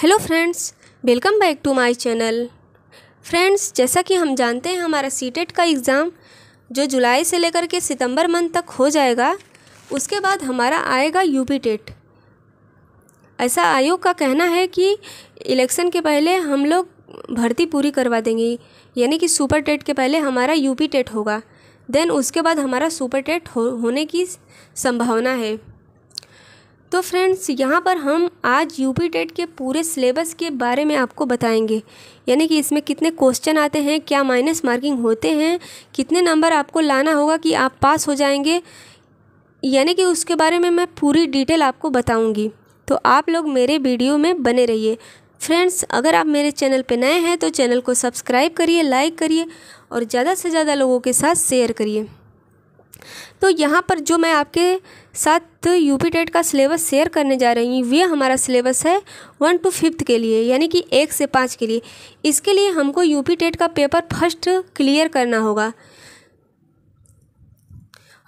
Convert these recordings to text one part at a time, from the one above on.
Hello friends, welcome back to my channel. Friends, जैसा कि हम जानते हैं हमारा सीटेट का एग्ज़ाम जो जुलाई से लेकर के सितंबर मंथ तक हो जाएगा, उसके बाद हमारा आएगा यूपी टेट। ऐसा आयोग का कहना है कि इलेक्शन के पहले हम लोग भर्ती पूरी करवा देंगे, यानी कि सुपर टेट के पहले हमारा यूपी टेट होगा, देन उसके बाद हमारा सुपर टेट होने की संभावना है। तो फ्रेंड्स, यहाँ पर हम आज यूपी टेट के पूरे सिलेबस के बारे में आपको बताएंगे, यानी कि इसमें कितने क्वेश्चन आते हैं, क्या माइनस मार्किंग होते हैं, कितने नंबर आपको लाना होगा कि आप पास हो जाएंगे, यानी कि उसके बारे में मैं पूरी डिटेल आपको बताऊंगी। तो आप लोग मेरे वीडियो में बने रहिए। फ्रेंड्स, अगर आप मेरे चैनल पे नए हैं तो चैनल को सब्सक्राइब करिए, लाइक करिए और ज़्यादा से ज़्यादा लोगों के साथ शेयर करिए। तो यहाँ पर जो मैं आपके साथ यूपी टेट का सिलेबस शेयर करने जा रही हूँ, वह हमारा सिलेबस है 1 to 5 के लिए, यानी कि 1 से 5 के लिए। इसके लिए हमको यूपी टेट का पेपर फर्स्ट क्लियर करना होगा।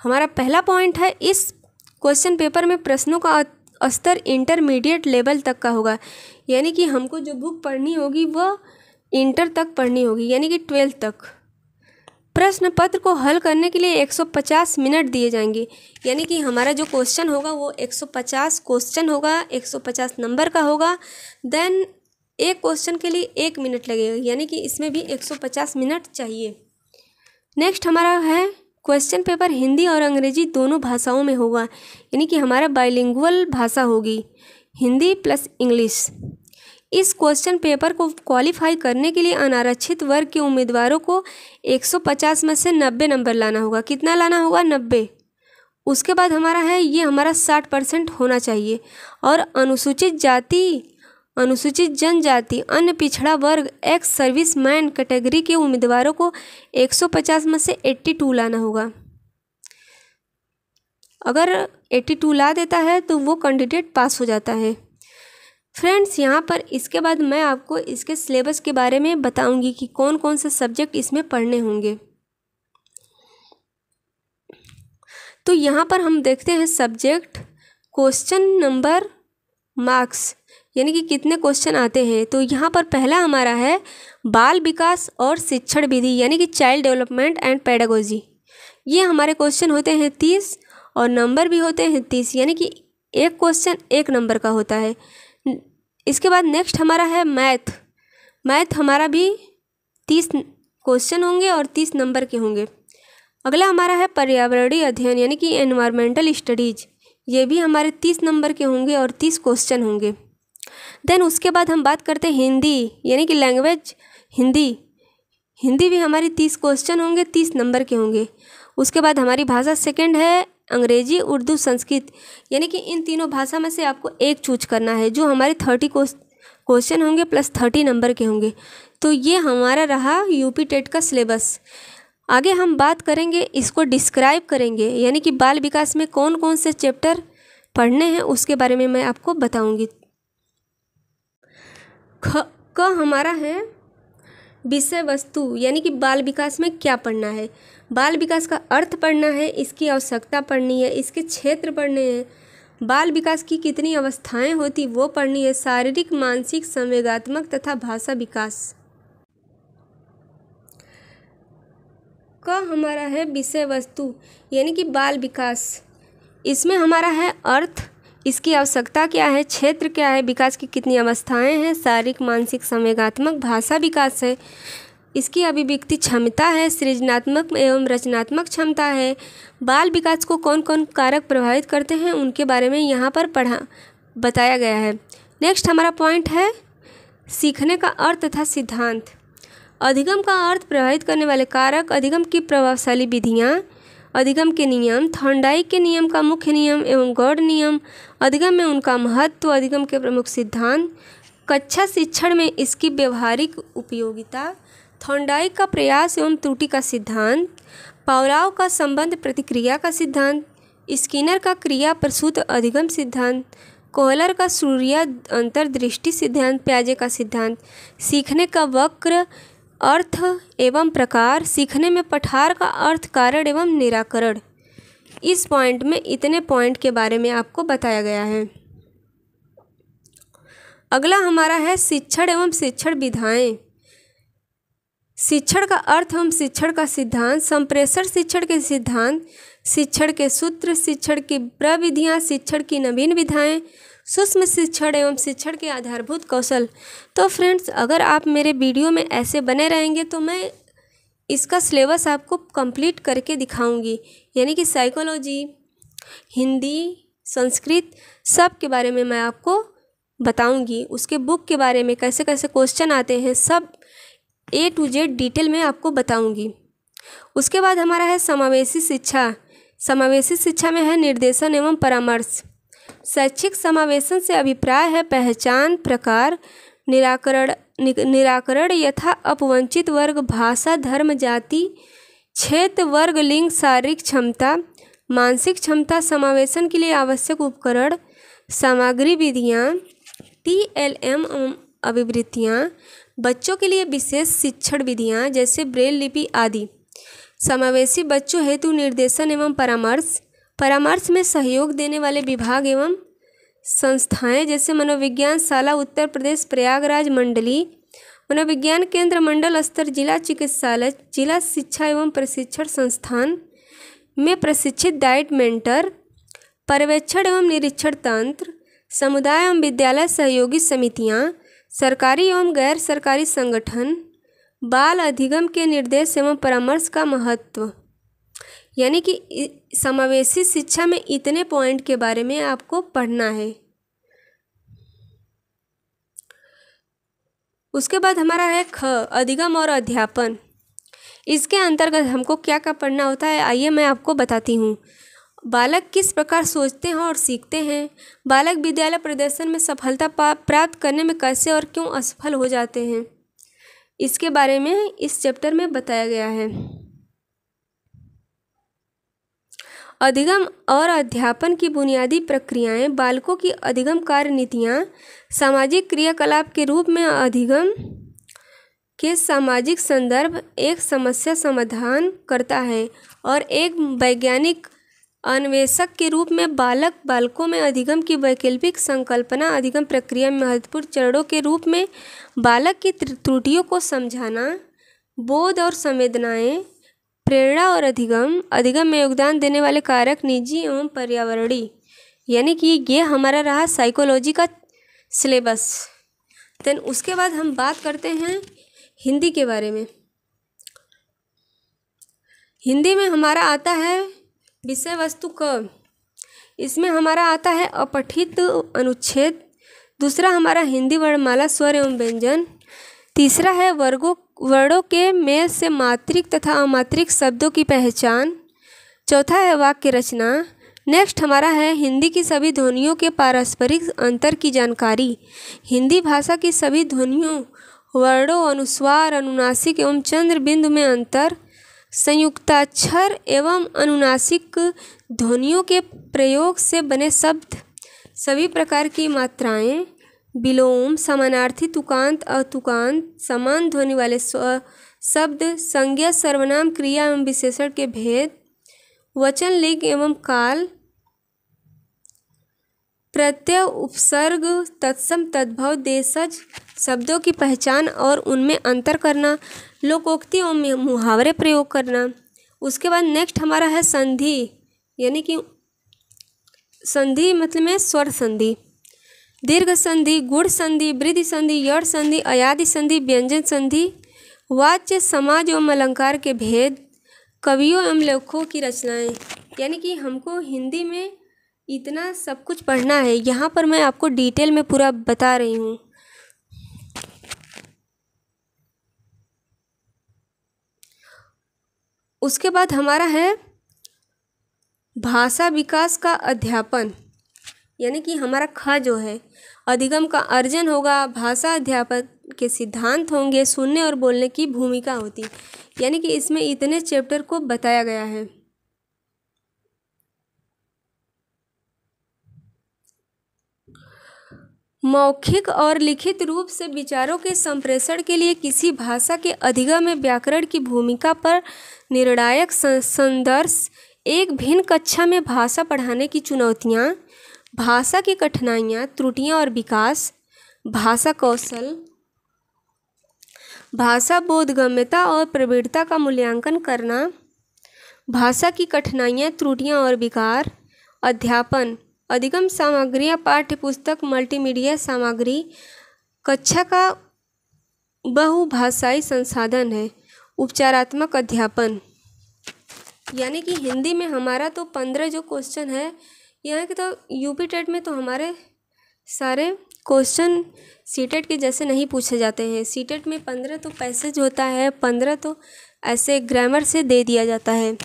हमारा पहला पॉइंट है, इस क्वेश्चन पेपर में प्रश्नों का स्तर इंटरमीडिएट लेवल तक का होगा, यानी कि हमको जो बुक पढ़नी होगी वह इंटर तक पढ़नी होगी, यानी कि 12th तक। प्रश्न पत्र को हल करने के लिए 150 मिनट दिए जाएंगे, यानी कि हमारा जो क्वेश्चन होगा वो 150 क्वेश्चन होगा, 150 नंबर का होगा। देन एक क्वेश्चन के लिए 1 मिनट लगेगा, यानी कि इसमें भी 150 मिनट चाहिए। नेक्स्ट हमारा है, क्वेश्चन पेपर हिंदी और अंग्रेजी दोनों भाषाओं में होगा, यानी कि हमारा बाइलिंगुअल भाषा होगी, हिंदी प्लस इंग्लिश। इस क्वेश्चन पेपर को क्वालिफाई करने के लिए अनारक्षित वर्ग के उम्मीदवारों को 150 में से 90 नंबर लाना होगा। कितना लाना होगा? 90। उसके बाद हमारा है, ये हमारा 60% होना चाहिए। और अनुसूचित जाति, अनुसूचित जनजाति, अन्य पिछड़ा वर्ग, एक्स सर्विसमैन कैटेगरी के उम्मीदवारों को 150 में से 82 लाना होगा। अगर 82 ला देता है तो वो कैंडिडेट पास हो जाता है। फ्रेंड्स, यहाँ पर इसके बाद मैं आपको इसके सिलेबस के बारे में बताऊंगी कि कौन कौन से सब्जेक्ट इसमें पढ़ने होंगे। तो यहाँ पर हम देखते हैं सब्जेक्ट, क्वेश्चन नंबर, मार्क्स, यानी कि कितने क्वेश्चन आते हैं। तो यहाँ पर पहला हमारा है बाल विकास और शिक्षण विधि, यानी कि चाइल्ड डेवलपमेंट एंड पेडागोजी। ये हमारे क्वेश्चन होते हैं 30 और नंबर भी होते हैं 30, यानी कि एक क्वेश्चन 1 नंबर का होता है। इसके बाद नेक्स्ट हमारा है मैथ। मैथ हमारा भी 30 क्वेश्चन होंगे और 30 नंबर के होंगे। अगला हमारा है पर्यावरणीय अध्ययन, यानी कि एनवायरमेंटल स्टडीज। ये भी हमारे 30 नंबर के होंगे और 30 क्वेश्चन होंगे। देन उसके बाद हम बात करते हैं हिंदी, यानी कि लैंग्वेज हिंदी। हिंदी भी हमारी 30 क्वेश्चन होंगे, 30 नंबर के होंगे। उसके बाद हमारी भाषा सेकंड है अंग्रेजी, उर्दू, संस्कृत, यानी कि इन तीनों भाषा में से आपको एक चूज करना है, जो हमारे 30 क्वेश्चन होंगे प्लस 30 नंबर के होंगे। तो ये हमारा रहा यूपी टेट का सिलेबस। आगे हम बात करेंगे, इसको डिस्क्राइब करेंगे, यानी कि बाल विकास में कौन कौन से चैप्टर पढ़ने हैं उसके बारे में मैं आपको बताऊंगी। क हमारा है विषय वस्तु, यानी कि बाल विकास में क्या पढ़ना है। बाल विकास का अर्थ पढ़ना है, इसकी आवश्यकता पढ़नी है, इसके क्षेत्र पढ़ने हैं, बाल विकास की कितनी अवस्थाएं होती वो पढ़नी है, शारीरिक, मानसिक, संवेगात्मक तथा भाषा विकास। क हमारा है विषय वस्तु, यानी कि बाल विकास। इसमें हमारा है अर्थ, इसकी आवश्यकता क्या है, क्षेत्र क्या है, विकास की कितनी अवस्थाएं हैं, शारीरिक, मानसिक, संवेगात्मक, भाषा विकास है, इसकी अभिव्यक्ति क्षमता है, सृजनात्मक एवं रचनात्मक क्षमता है। बाल विकास को कौन कौन कारक प्रभावित करते हैं उनके बारे में यहाँ पर बताया गया है। नेक्स्ट हमारा पॉइंट है सीखने का अर्थ तथा सिद्धांत। अधिगम का अर्थ प्रभावित करने वाले कारक, अधिगम की प्रभावशाली विधियाँ, अधिगम के नियम, थॉर्नडाइक के नियम का मुख्य नियम एवं गौड़ नियम, अधिगम में उनका महत्व, अधिगम के प्रमुख सिद्धांत, कक्षा शिक्षण में इसकी व्यवहारिक उपयोगिता, थॉर्नडाइक का प्रयास एवं त्रुटि का सिद्धांत, पावलोव का संबंध प्रतिक्रिया का सिद्धांत, स्किनर का क्रिया प्रसूत अधिगम सिद्धांत, कोहलर का सूर्य अंतर्दृष्टि सिद्धांत, प्याजे का सिद्धांत, सीखने का वक्र, अर्थ एवं प्रकार, सीखने में पठार का अर्थ, कारण एवं निराकरण। इस पॉइंट में इतने पॉइंट के बारे में आपको बताया गया है। अगला हमारा है शिक्षण एवं शिक्षण विधाएं। शिक्षण का अर्थ एवं शिक्षण का सिद्धांत, संप्रेषण शिक्षण के सिद्धांत, शिक्षण के सूत्र, शिक्षण की प्रविधियाँ, शिक्षण की नवीन विधाएं, सूक्ष्म शिक्षण एवं शिक्षण के आधारभूत कौशल। तो फ्रेंड्स, अगर आप मेरे वीडियो में ऐसे बने रहेंगे तो मैं इसका सिलेबस आपको कंप्लीट करके दिखाऊंगी, यानी कि साइकोलॉजी, हिंदी, संस्कृत सब के बारे में मैं आपको बताऊंगी। उसके बुक के बारे में कैसे कैसे क्वेश्चन आते हैं सब A to Z डिटेल में आपको बताऊंगी। उसके बाद हमारा है समावेशी शिक्षा। समावेशी शिक्षा में है निर्देशन एवं परामर्श। शैक्षिक समावेशन से अभिप्राय है पहचान, प्रकार, निराकरण यथा अपवंचित वर्ग, भाषा, धर्म, जाति, क्षेत्र, वर्ग, लिंग, शारीरिक क्षमता, मानसिक क्षमता, समावेशन के लिए आवश्यक उपकरण, सामग्री, विधियाँ, TLM अभिवृत्तियाँ, बच्चों के लिए विशेष शिक्षण विधियाँ जैसे ब्रेल लिपि आदि। समावेशी बच्चों हेतु निर्देशन एवं परामर्श। परामर्श में सहयोग देने वाले विभाग एवं संस्थाएं जैसे मनोविज्ञान शाला उत्तर प्रदेश प्रयागराज मंडली, मनोविज्ञान केंद्र मंडल स्तर, जिला चिकित्सालय, जिला शिक्षा एवं प्रशिक्षण संस्थान में प्रशिक्षित डाइट मेंटर, पर्यवेक्षण एवं निरीक्षण तंत्र, समुदाय एवं विद्यालय सहयोगी समितियां, सरकारी एवं गैर सरकारी संगठन, बाल अधिगम के निर्देश एवं परामर्श का महत्व। यानी कि समावेशी शिक्षा में इतने पॉइंट के बारे में आपको पढ़ना है। उसके बाद हमारा है ख, अधिगम और अध्यापन। इसके अंतर्गत हमको क्या क्या पढ़ना होता है, आइए मैं आपको बताती हूँ। बालक किस प्रकार सोचते हैं और सीखते हैं, बालक विद्यालय प्रदर्शन में सफलता प्राप्त करने में कैसे और क्यों असफल हो जाते हैं, इसके बारे में इस चैप्टर में बताया गया है। अधिगम और अध्यापन की बुनियादी प्रक्रियाएं, बालकों की अधिगम कार्य नीतियाँ, सामाजिक क्रियाकलाप के रूप में अधिगम के सामाजिक संदर्भ एक समस्या समाधान करता है और एक वैज्ञानिक अन्वेषक के रूप में बालकों में अधिगम की वैकल्पिक संकल्पना, अधिगम प्रक्रिया में महत्वपूर्ण चरणों के रूप में बालक की त्रुटियों को समझाना, बोध और संवेदनाएं, प्रेरणा और अधिगम में योगदान देने वाले कारक निजी एवं पर्यावरणीय। यानी कि ये हमारा रहा साइकोलॉजी का सिलेबस। देन उसके बाद हम बात करते हैं हिंदी के बारे में। हिंदी में हमारा आता है विषय वस्तु क, इसमें हमारा आता है अपठित अनुच्छेद। दूसरा हमारा हिंदी वर्णमाला, स्वर एवं व्यंजन। तीसरा है वर्णों के मेल से मात्रिक तथा अमात्रिक शब्दों की पहचान। चौथा है वाक्य रचना। नेक्स्ट हमारा है हिंदी की सभी ध्वनियों के पारस्परिक अंतर की जानकारी। हिंदी भाषा की सभी ध्वनियों, वर्णों, अनुस्वार, अनुनासिक एवं चंद्र बिंदु में अंतर, संयुक्ताक्षर एवं अनुनासिक ध्वनियों के प्रयोग से बने शब्द, सभी प्रकार की मात्राएं, विलोम, समानार्थी, तुकांत, अतुकांत, समान ध्वनि वाले शब्द, संज्ञा, सर्वनाम, क्रिया एवं विशेषण के भेद, वचन, लिंग एवं काल, प्रत्यय, उपसर्ग, तत्सम, तद्भव, देशज शब्दों की पहचान और उनमें अंतर करना, लोकोक्ति एवं मुहावरे प्रयोग करना। उसके बाद नेक्स्ट हमारा है संधि, यानी कि संधि मतलब में स्वर संधि, दीर्घ संधि, गुण संधि, वृद्धि संधि, यड़ संधि, अयादि संधि, व्यंजन संधि, वाच्य, समाज एवं अलंकार के भेद, कवियों एवं लेखकों की रचनाएं। यानी कि हमको हिंदी में इतना सब कुछ पढ़ना है, यहाँ पर मैं आपको डिटेल में पूरा बता रही हूँ। उसके बाद हमारा है भाषा विकास का अध्यापन, यानी कि हमारा ख जो है अधिगम का अर्जन होगा, भाषा अध्यापन के सिद्धांत होंगे, सुनने और बोलने की भूमिका होती, यानी कि इसमें इतने चैप्टर को बताया गया है। मौखिक और लिखित रूप से विचारों के संप्रेषण के लिए किसी भाषा के अधिगम में व्याकरण की भूमिका पर निर्णायक संदर्श, एक भिन्न कक्षा में भाषा पढ़ाने की चुनौतियाँ, भाषा की कठिनाइयाँ, त्रुटियाँ और विकास, भाषा कौशल, भाषा बोधगम्यता और प्रवृत्ता का मूल्यांकन करना, भाषा की कठिनाइयाँ, त्रुटियाँ और विकार, अध्यापन, अधिगम सामग्रियाँ, पाठ्य पुस्तक, मल्टीमीडिया सामग्री, कक्षा का बहुभाषाई संसाधन है, उपचारात्मक अध्यापन। यानी कि हिंदी में हमारा तो 15 जो क्वेश्चन है, यहाँ के तो यूपी टेट में तो हमारे सारे क्वेश्चन सीटेट के जैसे नहीं पूछे जाते हैं। सीटेट में 15 तो पैसेज होता है, 15 तो ऐसे ग्रामर से दे दिया जाता है।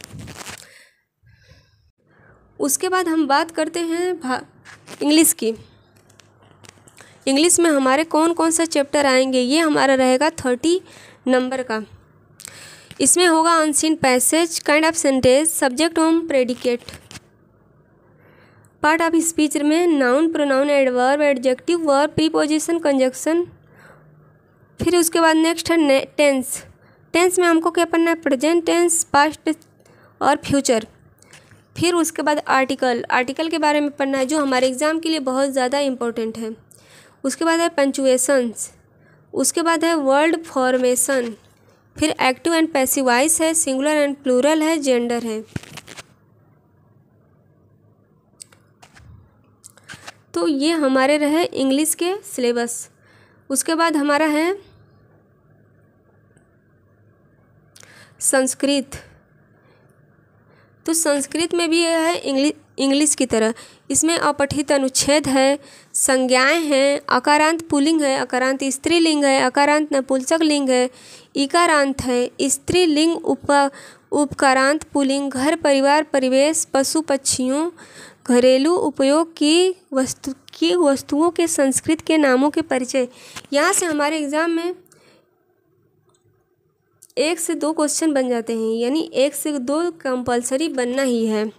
उसके बाद हम बात करते हैं इंग्लिश की। इंग्लिश में हमारे कौन कौन सा चैप्टर आएंगे, ये हमारा रहेगा 30 नंबर का। इसमें होगा unseen passage, kind of sentence, subject होम प्रेडिकेट, पार्ट ऑफ स्पीच में noun, pronoun, adverb, adjective, verb, preposition, conjunction. फिर उसके बाद नेक्स्ट है टेंस। टेंस में हमको क्या पढ़ना है, प्रेजेंट टेंस, पास्ट और फ्यूचर। फिर उसके बाद आर्टिकल, आर्टिकल के बारे में पढ़ना है जो हमारे एग्ज़ाम के लिए बहुत ज़्यादा इम्पोर्टेंट है। उसके बाद है पंचुएशंस, उसके बाद है वर्ड फॉर्मेशन, फिर एक्टिव एंड पैसिव वॉइस है, सिंगुलर एंड प्लूरल है, जेंडर है। तो ये हमारे रहे इंग्लिश के सिलेबस। उसके बाद हमारा है संस्कृत। तो संस्कृत में भी यह है इंग्लिश की तरह, इसमें अपठित अनुच्छेद है, संज्ञाएं हैं, अकारांत पुल्लिंग है, अकारांत स्त्रीलिंग है, अकारांत नपुंसक लिंग है, इकारांत है, स्त्रीलिंग उपकारांत पुल्लिंग, घर, परिवार, परिवेश, पशु पक्षियों, घरेलू उपयोग की वस्तुओं के संस्कृत के नामों के परिचय। यहाँ से हमारे एग्ज़ाम में 1 से 2 क्वेश्चन बन जाते हैं, यानी 1 से 2 कंपलसरी बनना ही है।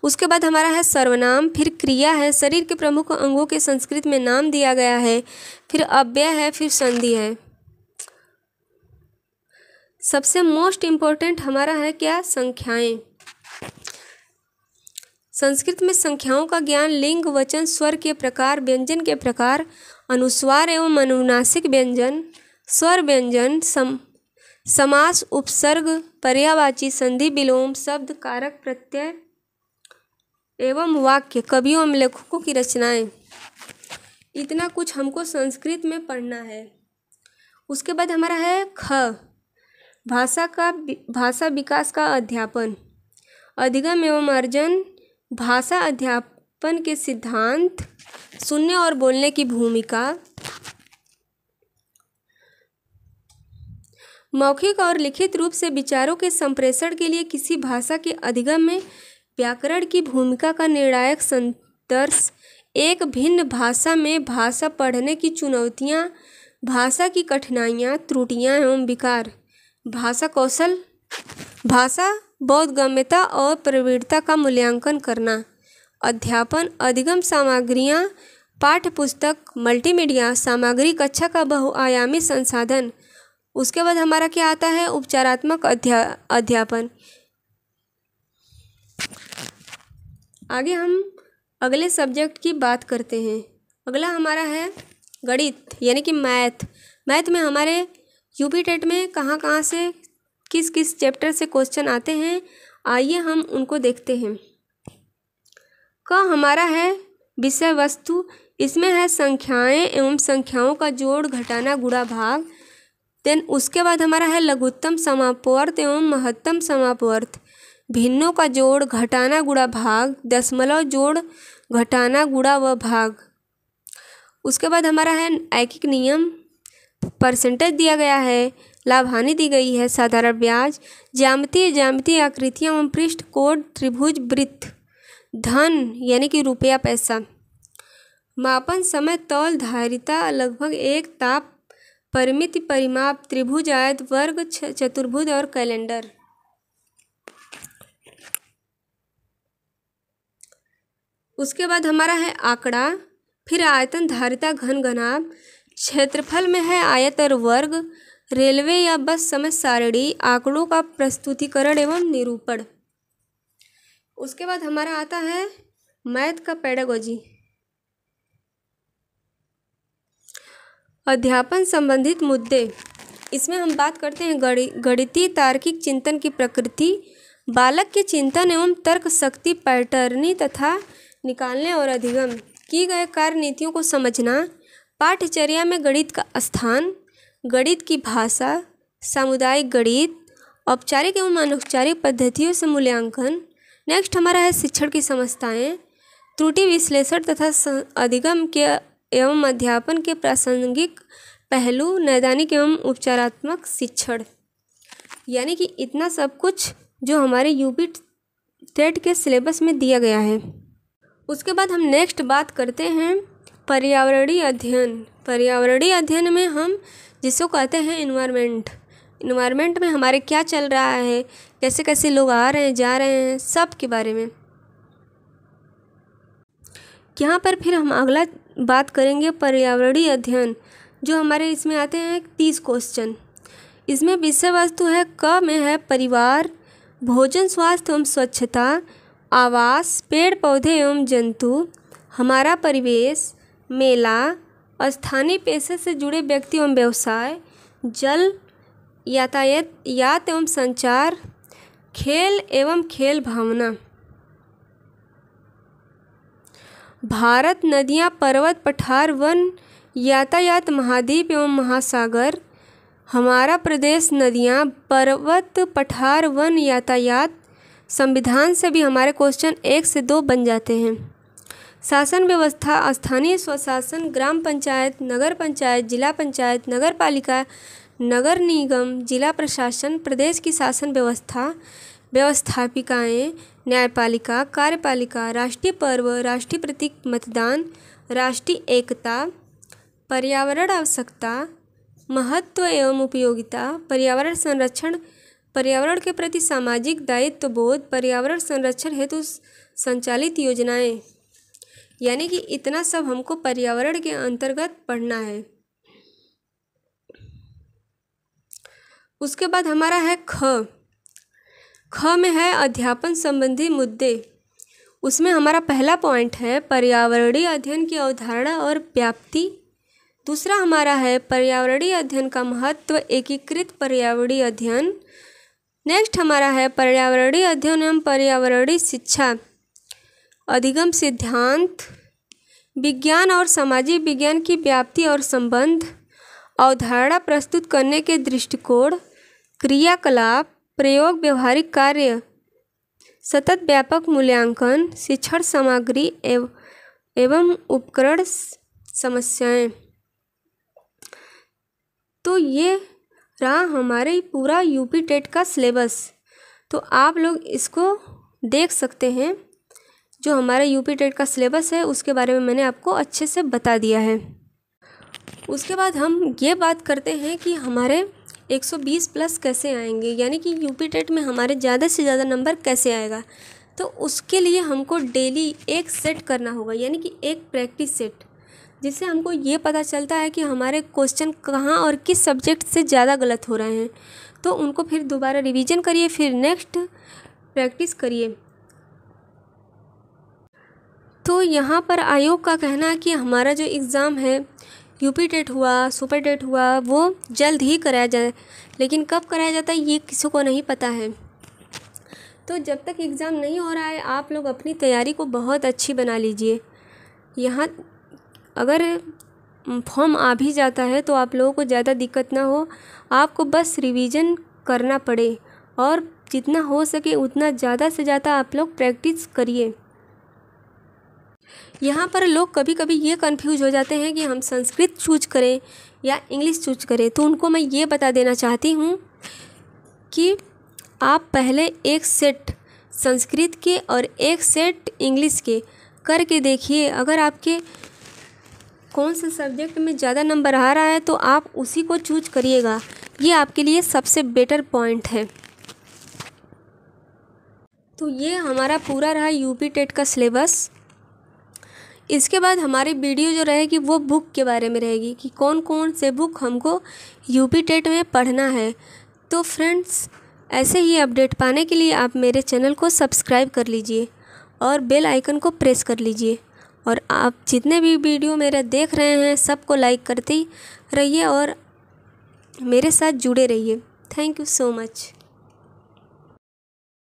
उसके बाद हमारा है सर्वनाम, फिर क्रिया है, शरीर के प्रमुख अंगों के संस्कृत में नाम दिया गया है, फिर अव्यय है, फिर संधि है। सबसे मोस्ट इम्पोर्टेंट हमारा है क्या, संख्याएं। संस्कृत में संख्याओं का ज्ञान, लिंग, वचन, स्वर के प्रकार, व्यंजन के प्रकार, अनुस्वार एवं अनुनासिक व्यंजन, स्वर व्यंजन, समास, उपसर्ग, पर्यायवाची, संधि, विलोम, शब्द, कारक, प्रत्यय एवं वाक्य, कवियों एवं लेखकों की रचनाएं, इतना कुछ हमको संस्कृत में पढ़ना है। उसके बाद हमारा है ख, भाषा विकास का अध्यापन, अधिगम एवं अर्जन, भाषा अध्यापन के सिद्धांत, सुनने और बोलने की भूमिका, मौखिक और लिखित रूप से विचारों के संप्रेषण के लिए किसी भाषा के अधिगम में व्याकरण की भूमिका का निर्णायक संदर्श, एक भिन्न भाषा में भाषा पढ़ने की चुनौतियाँ, भाषा की कठिनाइयाँ, त्रुटियाँ एवं विकार, भाषा कौशल, भाषा बोधगम्यता और प्रवृत्ता का मूल्यांकन करना, अध्यापन, अधिगम सामग्रियाँ, पाठ्य पुस्तक, मल्टीमीडिया सामग्री, कक्षा का बहुआयामी संसाधन। उसके बाद हमारा क्या आता है, उपचारात्मक अध्यापन। आगे हम अगले सब्जेक्ट की बात करते हैं। अगला हमारा है गणित, यानी कि मैथ। मैथ में हमारे यूपी टेट में कहाँ कहाँ से किस किस चैप्टर से क्वेश्चन आते हैं, आइए हम उनको देखते हैं। हमारा है विषय वस्तु, इसमें है संख्याएं एवं संख्याओं का जोड़, घटाना, गुणा, भाग। देन उसके बाद हमारा है लघुत्तम समापवर्त एवं महत्तम समापवर्त, भिन्नों का जोड़, घटाना, गुणा, भाग, दशमलव जोड़, घटाना, गुणा व भाग। उसके बाद हमारा है ऐकिक नियम, परसेंटेज दिया गया है, लाभ हानि दी गई है, साधारण ब्याज, ज्यामितीय आकृतियाँ एवं पृष्ठ, कोड, त्रिभुज, वृत्त, धन यानी कि रुपया पैसा, मापन, समय, तौल, धारिता, लगभग एक, ताप, परिमिति, परिमाप, त्रिभुज, आयत, वर्ग, चतुर्भुज और कैलेंडर। उसके बाद हमारा है आंकड़ा, फिर आयतन, धारिता, घन, घनाभ, क्षेत्रफल में है आयत और वर्ग, रेलवे या बस समय सारणी, आंकड़ों का प्रस्तुतिकरण एवं निरूपण। उसके बाद हमारा आता है मैथ का पेडागोजी। अध्यापन संबंधित मुद्दे, इसमें हम बात करते हैं गणितीय तार्किक चिंतन की प्रकृति, बालक के चिंतन एवं तर्क शक्ति, पैटर्नी तथा निकालने और अधिगम, की गए कार्य नीतियों को समझना, पाठ्यचर्या में गणित का स्थान, गणित की भाषा, सामुदायिक गणित, औपचारिक एवं अनौपचारिक पद्धतियों से मूल्यांकन। नेक्स्ट हमारा है शिक्षण की समस्याएं, त्रुटि विश्लेषण तथा अधिगम के एवं अध्यापन के प्रासंगिक पहलू, नैदानिक एवं उपचारात्मक शिक्षण। यानी कि इतना सब कुछ जो हमारे यूपी टेट के सिलेबस में दिया गया है। उसके बाद हम नेक्स्ट बात करते हैं पर्यावरणीय अध्ययन। पर्यावरणीय अध्ययन में हम जिसको कहते हैं इन्वायरमेंट में हमारे क्या चल रहा है, कैसे कैसे लोग आ रहे हैं जा रहे हैं, सब के बारे में। यहाँ पर फिर हम अगला बात करेंगे पर्यावरणीय अध्ययन, जो हमारे इसमें आते हैं 30 क्वेश्चन। इसमें विषय वस्तु है, क में है परिवार, भोजन, स्वास्थ्य एवं स्वच्छता, आवास, पेड़ पौधे एवं जंतु, हमारा परिवेश, मेला, स्थानीय पेशे से जुड़े व्यक्ति एवं व्यवसाय, जल, यातायात एवं संचार, खेल एवं खेल भावना, भारत, नदियाँ, पर्वत, पठार, वन, यातायात, महाद्वीप एवं महासागर, हमारा प्रदेश, नदियाँ, पर्वत, पठार, वन, यातायात। संविधान से भी हमारे क्वेश्चन 1 से 2 बन जाते हैं। शासन व्यवस्था, स्थानीय स्वशासन, ग्राम पंचायत, नगर पंचायत, जिला पंचायत, नगर पालिका, नगर निगम, जिला प्रशासन, प्रदेश की शासन व्यवस्था, व्यवस्थापिकाएँ, न्यायपालिका, कार्यपालिका, राष्ट्रीय पर्व, राष्ट्रीय प्रतीक, मतदान, राष्ट्रीय एकता, पर्यावरण आवश्यकता, महत्व एवं उपयोगिता, पर्यावरण संरक्षण, पर्यावरण के प्रति सामाजिक दायित्व बोध, पर्यावरण संरक्षण हेतु संचालित योजनाएं। यानी कि इतना सब हमको पर्यावरण के अंतर्गत पढ़ना है। उसके बाद हमारा है ख में है अध्यापन संबंधी मुद्दे। उसमें हमारा पहला पॉइंट है पर्यावरणीय अध्ययन की अवधारणा और व्याप्ति। दूसरा हमारा है पर्यावरणीय अध्ययन का महत्व, एकीकृत पर्यावरणीय अध्ययन। नेक्स्ट हमारा है पर्यावरणीय अध्ययन एवं पर्यावरणीय शिक्षा, अधिगम सिद्धांत, विज्ञान और सामाजिक विज्ञान की व्याप्ति और संबंध, अवधारणा प्रस्तुत करने के दृष्टिकोण, क्रियाकलाप, प्रयोग, व्यवहारिक कार्य, सतत व्यापक मूल्यांकन, शिक्षण सामग्री एवं उपकरण, समस्याएं। तो ये रहा हमारे पूरा यूपी टेट का सिलेबस। तो आप लोग इसको देख सकते हैं। जो हमारा यूपी टेट का सिलेबस है उसके बारे में मैंने आपको अच्छे से बता दिया है। उसके बाद हम ये बात करते हैं कि हमारे 120 प्लस कैसे आएंगे, यानी कि यूपी टेट में हमारे ज़्यादा से ज़्यादा नंबर कैसे आएगा। तो उसके लिए हमको डेली एक सेट करना होगा, यानी कि एक प्रैक्टिस सेट, जिससे हमको ये पता चलता है कि हमारे क्वेश्चन कहाँ और किस सब्जेक्ट से ज़्यादा गलत हो रहे हैं। तो उनको फिर दोबारा रिवीजन करिए, फिर नेक्स्ट प्रैक्टिस करिए। तो यहाँ पर आयोग का कहना है कि हमारा जो एग्ज़ाम है यूपी टेट हुआ, सुपर टेट हुआ, वो जल्द ही कराया जाए, लेकिन कब कराया जाता है ये किसी को नहीं पता है। तो जब तक एग्ज़ाम नहीं हो रहा है आप लोग अपनी तैयारी को बहुत अच्छी बना लीजिए। यहाँ अगर फॉर्म आ भी जाता है तो आप लोगों को ज़्यादा दिक्कत ना हो, आपको बस रिवीजन करना पड़े और जितना हो सके उतना ज़्यादा से ज़्यादा आप लोग प्रैक्टिस करिए। यहाँ पर लोग कभी कभी ये कंफ्यूज हो जाते हैं कि हम संस्कृत चूज करें या इंग्लिश चूज करें। तो उनको मैं ये बता देना चाहती हूँ कि आप पहले एक सेट संस्कृत के और एक सेट इंग्लिश के करके देखिए। अगर आपके कौन से सब्जेक्ट में ज़्यादा नंबर आ रहा है तो आप उसी को चूज करिएगा, ये आपके लिए सबसे बेटर पॉइंट है। तो ये हमारा पूरा रहा यूपी टेट का सिलेबस। इसके बाद हमारी वीडियो जो रहेगी वो बुक के बारे में रहेगी कि कौन कौन से बुक हमको यूपी टेट में पढ़ना है। तो फ्रेंड्स, ऐसे ही अपडेट पाने के लिए आप मेरे चैनल को सब्सक्राइब कर लीजिए और बेल आइकन को प्रेस कर लीजिए और आप जितने भी वीडियो मेरे देख रहे हैं सबको लाइक करते ही रहिए और मेरे साथ जुड़े रहिए। Thank you so much.